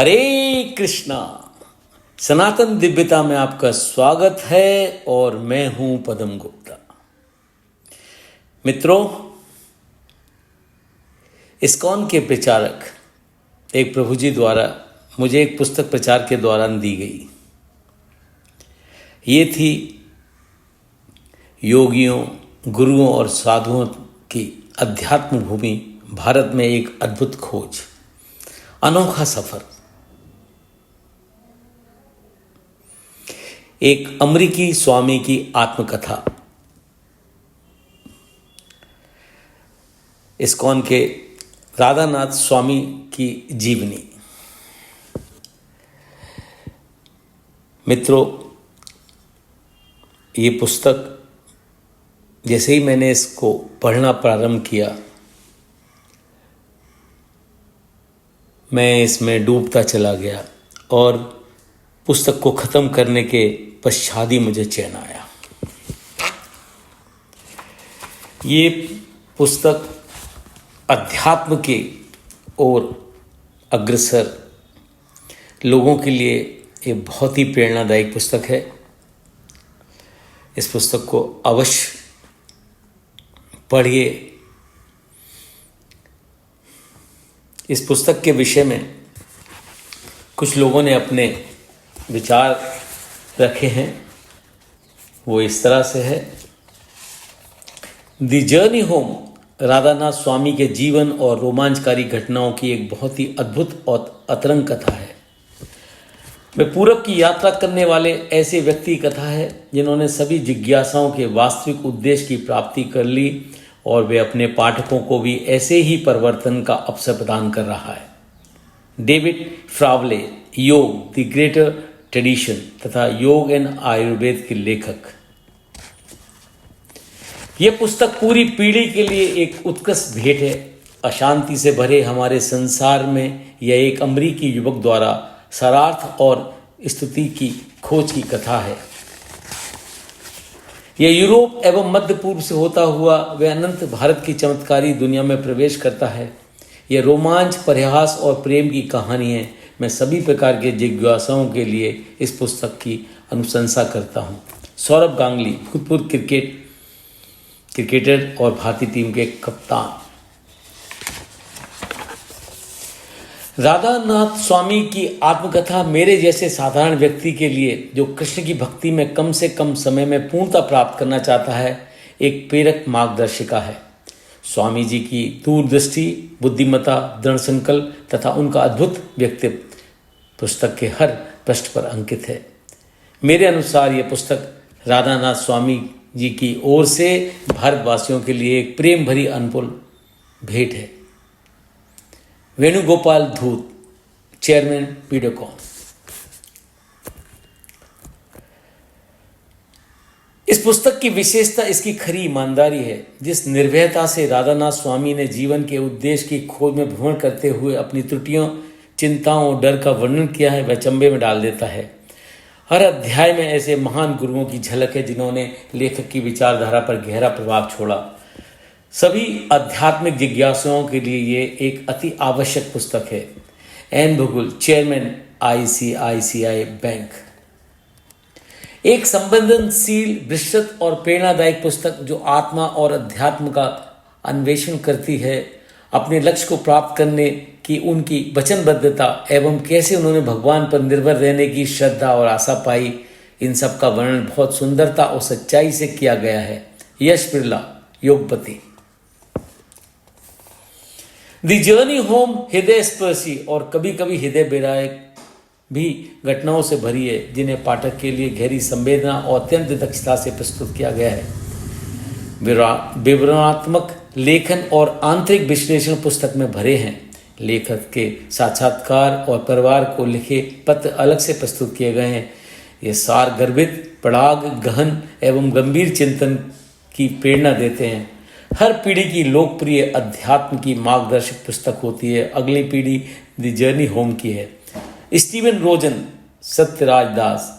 हरे कृष्णा। सनातन दिव्यता में आपका स्वागत है और मैं हूं पदम गुप्ता। मित्रों, इस्कॉन के प्रचारक एक प्रभु जी द्वारा मुझे एक पुस्तक प्रचार के दौरान दी गई। ये थी योगियों, गुरुओं और साधुओं की अध्यात्म भूमि भारत में एक अद्भुत खोज, अनोखा सफर। एक अमेरिकी स्वामी की आत्मकथा। इस्कॉन के राधानाथ स्वामी की जीवनी। मित्रों, ये पुस्तक जैसे ही मैंने इसको पढ़ना प्रारंभ किया, मैं इसमें डूबता चला गया और पुस्तक को ख़त्म करने के पश्चात ही मुझे चैन आया। ये पुस्तक अध्यात्म के ओर अग्रसर लोगों के लिए ये बहुत ही प्रेरणादायक पुस्तक है। इस पुस्तक को अवश्य पढ़िए। इस पुस्तक के विषय में कुछ लोगों ने अपने विचार रखे हैं। वो इस तरह से है। द जर्नी होम राधानाथ स्वामी के जीवन और रोमांचकारी घटनाओं की एक बहुत ही अद्भुत और अतरंग कथा है। वे पूरब की यात्रा करने वाले ऐसे व्यक्ति की कथा है जिन्होंने सभी जिज्ञासाओं के वास्तविक उद्देश्य की प्राप्ति कर ली और वे अपने पाठकों को भी ऐसे ही परिवर्तन का अवसर प्रदान कर रहा है। डेविड फ्रावले, योग द ग्रेटर ट्रेडिशन तथा योग एंड आयुर्वेद के लेखक। यह पुस्तक पूरी पीढ़ी के लिए एक उत्कृष्ट भेंट है। अशांति से भरे हमारे संसार में यह एक अमेरिकी युवक द्वारा सरार्थ और स्तुति की खोज की कथा है। यह यूरोप एवं मध्य पूर्व से होता हुआ वे अनंत भारत की चमत्कारी दुनिया में प्रवेश करता है। यह रोमांच, प्रयास और प्रेम की कहानी है। मैं सभी प्रकार के जिज्ञासाओं के लिए इस पुस्तक की अनुशंसा करता हूं। सौरभ गांगुली, भूतपूर्व क्रिकेटर और भारतीय टीम के कप्तान। राधानाथ स्वामी की आत्मकथा मेरे जैसे साधारण व्यक्ति के लिए जो कृष्ण की भक्ति में कम से कम समय में पूर्णता प्राप्त करना चाहता है, एक प्रेरक मार्गदर्शिका है। स्वामी जी की दूरदृष्टि, बुद्धिमत्ता, दृढ़ संकल्प तथा उनका अद्भुत व्यक्तित्व पुस्तक के हर पृष्ठ पर अंकित है। मेरे अनुसार यह पुस्तक राधानाथ स्वामी जी की ओर से भारतवासियों के लिए एक प्रेम भरी अनमोल भेंट है। वेणुगोपाल धूत, चेयरमैन, वीडियोकॉन। इस पुस्तक की विशेषता इसकी खरी ईमानदारी है। जिस निर्भयता से राधानाथ स्वामी ने जीवन के उद्देश्य की खोज में भ्रमण करते हुए अपनी त्रुटियों, चिंताओं और डर का वर्णन किया है, वह चंबे में डाल देता है। हर अध्याय में ऐसे महान गुरुओं की झलक है जिन्होंने लेखक की विचारधारा पर गहरा प्रभाव छोड़ा। सभी आध्यात्मिक जिज्ञासुओं के लिए ये एक अति आवश्यक पुस्तक है। N Vaghul, chairman, ICICI bank. एक संवेदनशील, विस्तृत और प्रेरणादायक पुस्तक जो आत्मा और अध्यात्म का अन्वेषण करती है। अपने लक्ष्य को प्राप्त करने की उनकी वचनबद्धता एवं कैसे उन्होंने भगवान पर निर्भर रहने की श्रद्धा और आशा पाई, इन सब का वर्णन बहुत सुंदरता और सच्चाई से किया गया है। यश बिरला, योगपति। द जर्नी होम हृदय स्पर्शी और कभी कभी हृदय विदारक भी घटनाओं से भरी है, जिन्हें पाठक के लिए गहरी संवेदना और अत्यंत दक्षता से प्रस्तुत किया गया है। विवरणात्मक लेखन और आंतरिक विश्लेषण पुस्तक में भरे हैं। लेखक के साक्षात्कार और परिवार को लिखे पत्र अलग से प्रस्तुत किए गए हैं। ये सार गर्भित, पड़ाग, गहन एवं गंभीर चिंतन की प्रेरणा देते हैं। हर पीढ़ी की लोकप्रिय अध्यात्म की मार्गदर्शक पुस्तक होती है। अगली पीढ़ी द जर्नी होम की है। स्टीवन रोजन, सत्यराज दास,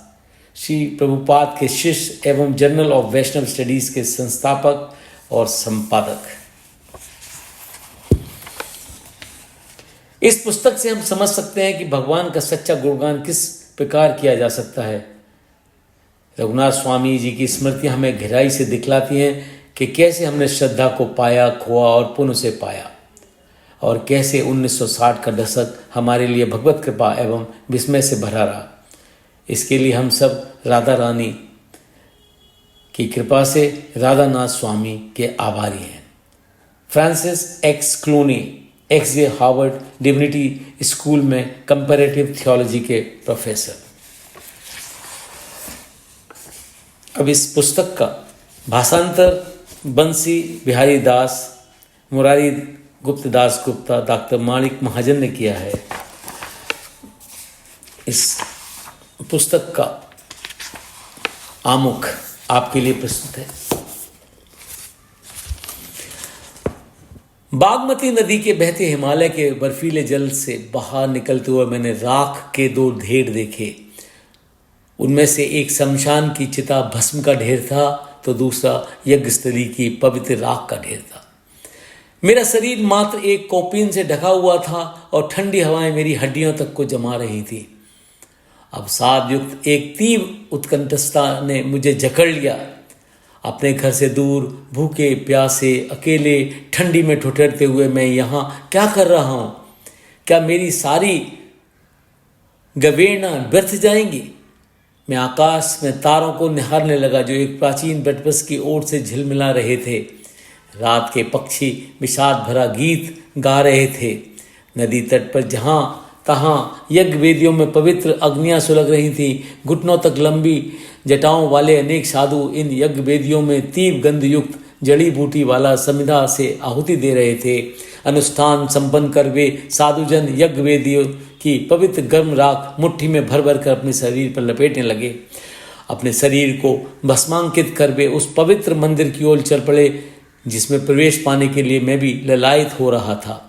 श्री प्रभुपाद के शिष्य एवं जर्नल ऑफ वैष्णव स्टडीज के संस्थापक और संपादक। इस पुस्तक से हम समझ सकते हैं कि भगवान का सच्चा गुणगान किस प्रकार किया जा सकता है। रघुनाथ स्वामी जी की स्मृतियां हमें गहराई से दिखलाती हैं कि कैसे हमने श्रद्धा को पाया, खोआ और पुनः उसे पाया, और कैसे 1960 का दशक हमारे लिए भगवत कृपा एवं विस्मय से भरा रहा। इसके लिए हम सब राधा रानी की कृपा से राधा नाथ स्वामी के आभारी हैं। Francis x Clooney XJ Harvard divinity school में कंपैरेटिव थियोलॉजी के प्रोफेसर। अब इस पुस्तक का भाषांतर बंसी बिहारी दास, मुरारी गुप्त दास गुप्ता, डॉक्टर माणिक महाजन ने किया है। इस पुस्तक का आमुख आपके लिए प्रस्तुत है। बागमती नदी के बहते हिमालय के बर्फीले जल से बाहर निकलते हुए मैंने राख के 2 ढेर देखे। उनमें से एक शमशान की चिता भस्म का ढेर था तो दूसरा यज्ञस्थली की पवित्र राख का ढेर था। मेरा शरीर मात्र एक कौपीन से ढका हुआ था और ठंडी हवाएं मेरी हड्डियों तक को जमा रही थी। अब साध युक्त एक तीव्र उत्कंठता ने मुझे जकड़ लिया। अपने घर से दूर, भूखे प्यासे, अकेले, ठंडी में ठुठरते हुए मैं यहाँ क्या कर रहा हूँ? क्या मेरी सारी गवेणा व्यर्थ जाएंगी? मैं आकाश में तारों को निहारने लगा जो एक प्राचीन बटबस की ओर से झिलमिला रहे थे। रात के पक्षी विषाद भरा गीत गा रहे थे। नदी तट पर जहाँ तहाँ यज्ञ वेदियों में पवित्र अग्नियां सुलग रही थी। घुटनों तक लंबी जटाओं वाले अनेक साधु इन यज्ञ वेदियों में तीव्र गंध युक्त जड़ी बूटी वाला समिधा से आहुति दे रहे थे। अनुष्ठान संपन्न कर वे साधुजन यज्ञ वेदियों की पवित्र गर्म राख मुट्ठी में भर भर कर अपने शरीर पर लपेटने लगे। अपने शरीर को भस्मांकित कर वे उस पवित्र मंदिर की ओर चल पड़े जिसमें प्रवेश पाने के लिए मैं भी ललायत हो रहा था।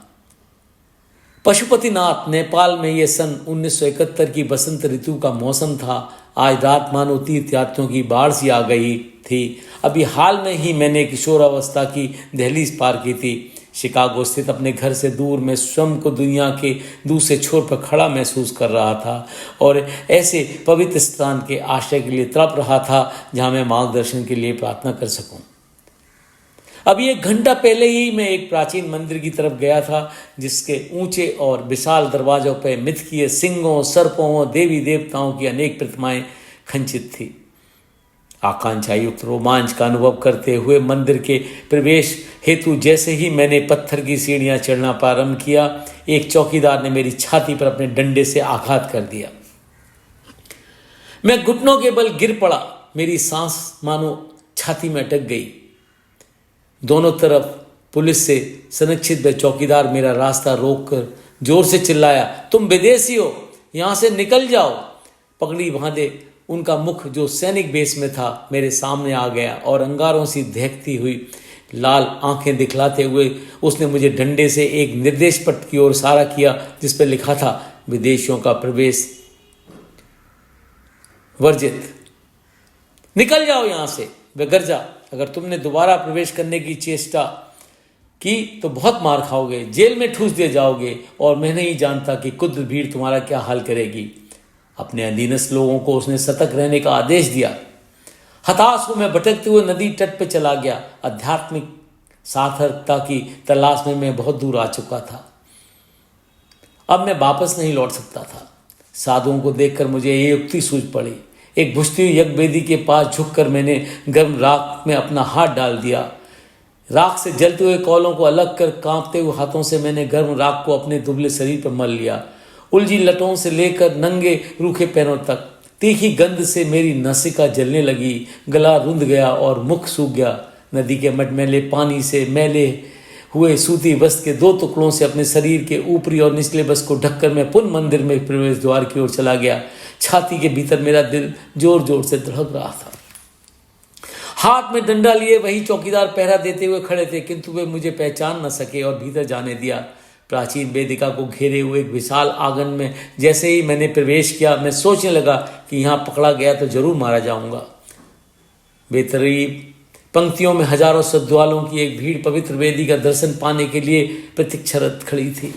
पशुपतिनाथ, नेपाल में यह सन 1971 की बसंत ऋतु का मौसम था। आज रात मानो तीर्थयात्रियों की बाढ़ सी आ गई थी। अभी हाल में ही मैंने किशोरावस्था की दहलीज पार की थी। शिकागो स्थित अपने घर से दूर मैं स्वयं को दुनिया के दूसरे छोर पर खड़ा महसूस कर रहा था और ऐसे पवित्र स्थान के आश्रय के लिए तड़प रहा था जहां मैं मार्गदर्शन के लिए प्रार्थना कर सकूं। अभी 1 घंटा पहले ही मैं एक प्राचीन मंदिर की तरफ गया था जिसके ऊंचे और विशाल दरवाजों पर मिथकीय सिंहों, सर्पों और देवी देवताओं की अनेक प्रतिमाएं खंचित थी। आकांक्षा युक्त रोमांच का अनुभव करते हुए मंदिर के प्रवेश हेतु जैसे ही मैंने पत्थर की सीढ़ियां चढ़ना प्रारंभ किया, एक चौकीदार ने मेरी छाती पर अपने डंडे से आघात कर दिया। मैं घुटनों के बल गिर पड़ा। मेरी सांस मानो छाती में अटक गई। दोनों तरफ पुलिस से संरक्षित वह चौकीदार मेरा रास्ता रोककर जोर से चिल्लाया, तुम विदेशी हो, यहां से निकल जाओ। पगड़ी बांधे उनका मुख जो सैनिक वेश में था मेरे सामने आ गया और अंगारों से दहकती हुई लाल आंखें दिखलाते हुए उसने मुझे डंडे से एक निर्देश पट की ओर इशारा किया जिस पर लिखा था, विदेशियों का प्रवेश वर्जित। निकल जाओ यहां से बेगर्जा। अगर तुमने दोबारा प्रवेश करने की चेष्टा की तो बहुत मार खाओगे, जेल में ठूस दिए जाओगे और मैं नहीं जानता कि कुछ भीड़ तुम्हारा क्या हाल करेगी। अपने अधीनस्थ लोगों को उसने सतर्क रहने का आदेश दिया। हताश को मैं भटकते हुए नदी तट पर चला गया। आध्यात्मिक सार्थकता की तलाश में मैं बहुत दूर आ चुका था। अब मैं वापस नहीं लौट सकता था। साधुओं को देखकर मुझे ये युक्ति सूझ पड़ी। एक भुजती हुई यज्ञ वेदी के पास झुककर मैंने गर्म राख में अपना हाथ डाल दिया। राख से जलते हुए कौलों को अलग कर कांपते हुए हाथों से मैंने गर्म राख को अपने दुबले शरीर पर मल लिया। उलझी लटों से लेकर नंगे रूखे पैरों तक तीखी गंध से मेरी नासिका जलने लगी। गला रुंध गया और मुख सूख गया। नदी के मटमैले पानी से मैले हुए सूती वस्त्र के 2 टुकड़ों से अपने शरीर के ऊपरी और निचले बस को ढककर मैं पुनः मंदिर में प्रवेश द्वार की ओर चला गया। छाती के भीतर मेरा दिल जोर जोर से धड़क रहा था। हाथ में डंडा लिए वही चौकीदार पहरा देते हुए खड़े थे, किंतु वे मुझे पहचान न सके और भीतर जाने दिया। प्राचीन वेदिका को घेरे हुए एक विशाल आंगन में जैसे ही मैंने प्रवेश किया, मैं सोचने लगा कि यहाँ पकड़ा गया तो जरूर मारा जाऊंगा। बेतरतीब पंक्तियों में हजारों श्रद्धालुओं की एक भीड़ पवित्र वेदी का दर्शन पाने के लिए प्रतीक्षारत खड़ी थी।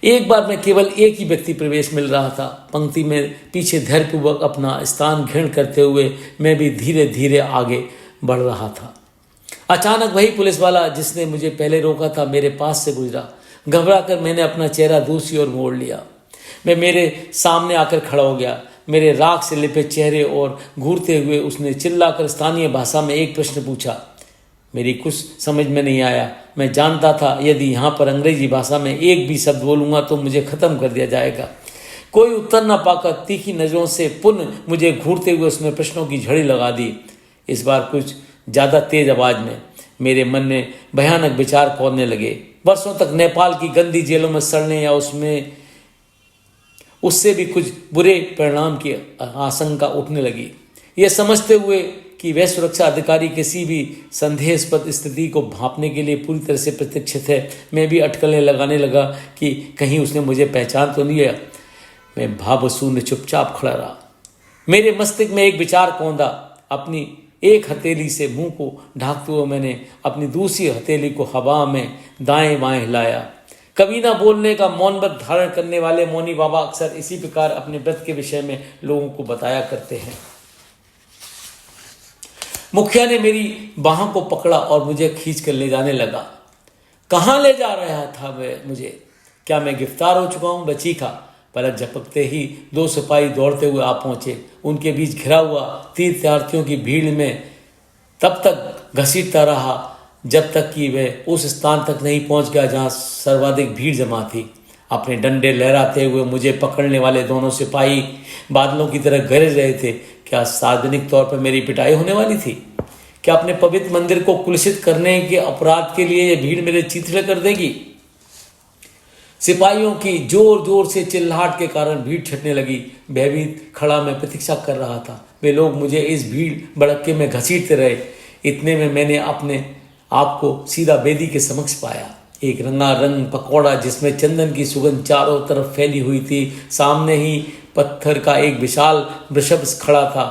एक बार मैं केवल एक ही व्यक्ति प्रवेश मिल रहा था। पंक्ति में पीछे धैर्यपूर्वक अपना स्थान ग्रहण करते हुए मैं भी धीरे धीरे आगे बढ़ रहा था। अचानक वही पुलिस वाला जिसने मुझे पहले रोका था मेरे पास से गुजरा। घबराकर मैंने अपना चेहरा दूसरी ओर मोड़ लिया। मैं मेरे सामने आकर खड़ा हो गया। मेरे राख से लिपे चेहरे और घूरते हुए उसने चिल्लाकर स्थानीय भाषा में एक प्रश्न पूछा। मेरी कुछ समझ में नहीं आया। मैं जानता था यदि यहाँ पर अंग्रेजी भाषा में एक भी शब्द बोलूँगा तो मुझे ख़त्म कर दिया जाएगा। कोई उत्तर न पाकर तीखी नज़रों से पुनः मुझे घूरते हुए उसने प्रश्नों की झड़ी लगा दी। इस बार कुछ ज़्यादा तेज आवाज़ में। मेरे मन में भयानक विचार कौंधने लगे। वर्षों तक नेपाल की गंदी जेलों में सड़ने या उससे भी कुछ बुरे परिणाम की आशंका उठने लगी। यह समझते हुए कि वह सुरक्षा अधिकारी किसी भी संदेहास्पद स्थिति को भांपने के लिए पूरी तरह से प्रतीक्षित है, मैं भी अटकलें लगाने लगा कि कहीं उसने मुझे पहचान तो नहीं लिया। मैं भावशून्य चुपचाप खड़ा रहा। मेरे मस्तिष्क में एक विचार कौंधा। अपनी एक हथेली से मुंह को ढांकते हुए मैंने अपनी दूसरी हथेली को हवा में दाएं बाएं हिलाया। कभी ना बोलने का मौन व्रत धारण करने वाले मौनी बाबा अक्सर इसी प्रकार अपने व्रत के विषय में लोगों को बताया करते हैं। मुखिया ने मेरी बाहों को पकड़ा और मुझे खींच कर ले जाने लगा। कहाँ ले जा रहा था वह मुझे? क्या मैं गिरफ्तार हो चुका हूँ? वह चीखा। पलक झपकते ही दो सिपाही दौड़ते हुए आ पहुंचे। उनके बीच घिरा हुआ तीर्थयात्रियों की भीड़ में तब तक घसीटता रहा जब तक कि वह उस स्थान तक नहीं पहुंच गया जहां सर्वाधिक भीड़ जमा थी। अपने डंडे लहराते हुए मुझे पकड़ने वाले दोनों सिपाही बादलों की तरह गरज रहे थे। क्या सार्वजनिक तौर पर मेरी पिटाई होने वाली थी? क्या अपने पवित्र मंदिर को कुलसित करने के अपराध के लिए यह भीड़ मेरे चीथड़े कर देगी? सिपाहियों की जोर जोर से चिल्लाहट के कारण भीड़ छटने लगी। भयभीत खड़ा मैं प्रतीक्षा कर रहा था। वे लोग मुझे इस भीड़ भड़के में घसीटते रहे। इतने में मैंने अपने आप को सीधा वेदी के समक्ष पाया। एक रंगारंग पकौड़ा जिसमें चंदन की सुगंध चारों तरफ फैली हुई थी। सामने ही पत्थर का एक विशाल वृषभ खड़ा था।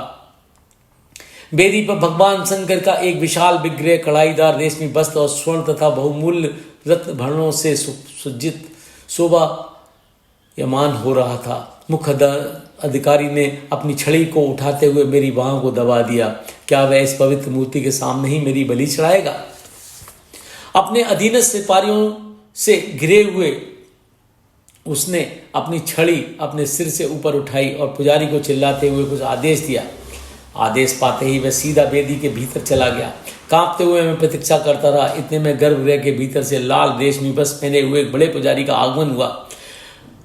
वेदी पर भगवान शंकर का एक विशाल विग्रह कढ़ाईदार रेशमी वस्त्र और स्वर्ण तथा बहुमूल्य रत्न भरणों से सुसज्जित शोभा यमान हो रहा था। मुख्य अधिकारी ने अपनी छड़ी को उठाते हुए मेरी बाहों को दबा दिया। क्या वह इस पवित्र मूर्ति के सामने ही मेरी बलि चढ़ाएगा? अपने अधीनस्थ सिपाहियों से घिरे हुए उसने अपनी छड़ी अपने सिर से ऊपर उठाई और पुजारी को चिल्लाते हुए कुछ आदेश दिया। आदेश पाते ही वह सीधा वेदी के भीतर चला गया। कांपते हुए मैं प्रतीक्षा करता रहा। इतने में गर्भगृह के भीतर से लाल रेशमी वस्त्र पहने हुए एक बड़े पुजारी का आगमन हुआ।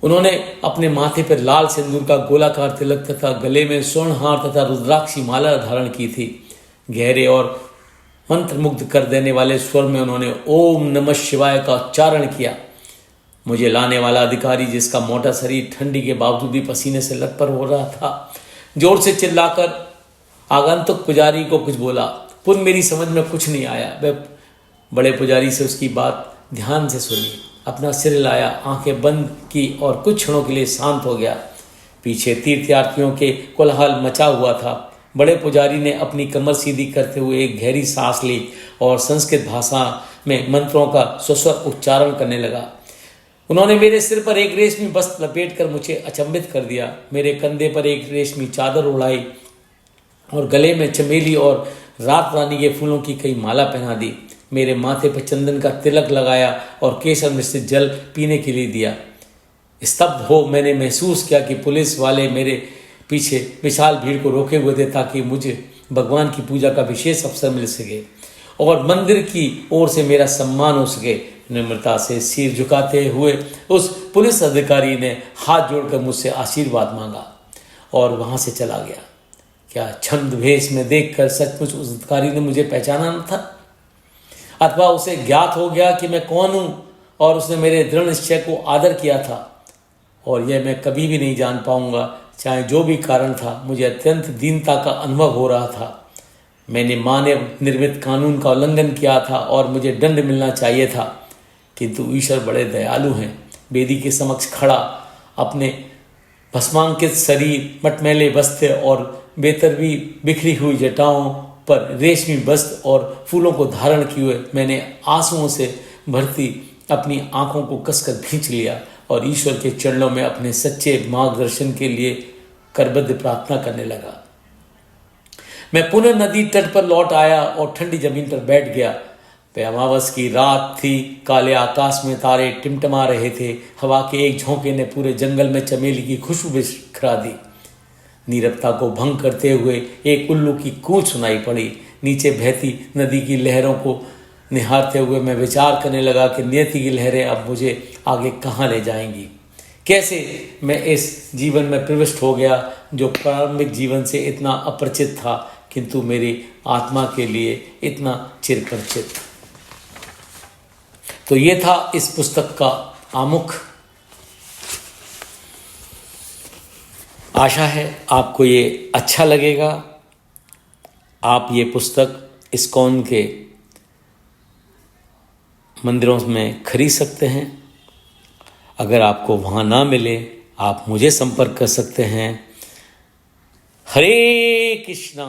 उन्होंने अपने माथे पर लाल सिंदूर का गोलाकार तिलक तथा गले में स्वर्ण हार तथा रुद्राक्षी माला धारण की थी। गहरे और मंत्रमुग्ध कर देने वाले स्वर में उन्होंने ओम नमः शिवाय का उच्चारण किया। मुझे लाने वाला अधिकारी, जिसका मोटा शरीर ठंडी के बावजूद भी पसीने से लटपट हो रहा था, जोर से चिल्लाकर आगंतुक पुजारी को कुछ बोला। पुनः मेरी समझ में कुछ नहीं आया। वह बड़े पुजारी से उसकी बात ध्यान से सुनी, अपना सिर हिलाया, आंखें बंद की और कुछ क्षणों के लिए शांत हो गया। पीछे तीर्थयात्रियों के कोलाहल मचा हुआ था। बड़े पुजारी ने अपनी कमर सीधी करते हुए एक गहरी सांस ली और संस्कृत भाषा में मंत्रों का स्वस्वर उच्चारण करने लगा। उन्होंने मेरे सिर पर एक रेशमी वस्त्र लपेटकर मुझे अचंभित कर दिया। मेरे कंधे पर एक रेशमी चादर उड़ाई और गले में चमेली और रात रानी के फूलों की कई माला पहना दी। मेरे माथे पर चंदन का तिलक लगाया और केसर मिश्रित जल पीने के लिए दिया। स्तब्ध हो मैंने महसूस किया कि पुलिस वाले मेरे पीछे विशाल भीड़ को रोके हुए थे ताकि मुझे भगवान की पूजा का विशेष अवसर मिल सके और मंदिर की ओर से मेरा सम्मान हो सके। निम्रता से सिर झुकाते हुए उस पुलिस अधिकारी ने हाथ जोड़कर मुझसे आशीर्वाद मांगा और वहां से चला गया। क्या छंद भेष में देखकर सचमुच उस अधिकारी ने मुझे पहचाना न था, अथवा उसे ज्ञात हो गया कि मैं कौन हूं और उसने मेरे दृढ़ निश्चय को आदर किया था? और यह मैं कभी भी नहीं जान पाऊंगा। चाहे जो भी कारण था, मुझे अत्यंत दीनता का अनुभव हो रहा था। मैंने मानव निर्मित कानून का उल्लंघन किया था और मुझे दंड मिलना चाहिए था, किंतु ईश्वर बड़े दयालु हैं। वेदी के समक्ष खड़ा अपने भस्मांकित शरीर, मटमैले वस्त्र और बेतरबी बिखरी हुई जटाओं पर रेशमी वस्त्र और फूलों को धारण किए हुए मैंने आंसुओं से भरती अपनी आंखों को कसकर खींच लिया और ईश्वर के चरणों में अपने सच्चे मार्गदर्शन के लिए करबद्ध प्रार्थना करने लगा। मैं पुनः नदी तट पर लौट आया और ठंडी जमीन पर बैठ गया। अमावस की रात थी, काले आकाश में तारे टिमटिमा रहे थे। हवा के एक झोंके ने पूरे जंगल में चमेली की खुशबू बिखरा दी। नीरवता को भंग करते हुए एक उल्लू की कूच सुनाई पड़ी। नीचे बहती नदी की लहरों को निहारते हुए मैं विचार करने लगा कि नियति की लहरें अब मुझे आगे कहाँ ले जाएंगी। कैसे मैं इस जीवन में प्रविष्ट हो गया जो प्रारंभिक जीवन से इतना अपरिचित था, किंतु मेरी आत्मा के लिए इतना चिरपरिचित। तो ये था इस पुस्तक का आमुख। आशा है आपको ये अच्छा लगेगा। आप ये पुस्तक इस्कॉन के मंदिरों में खरीद सकते हैं। अगर आपको वहाँ ना मिले, आप मुझे संपर्क कर सकते हैं। हरे कृष्णा।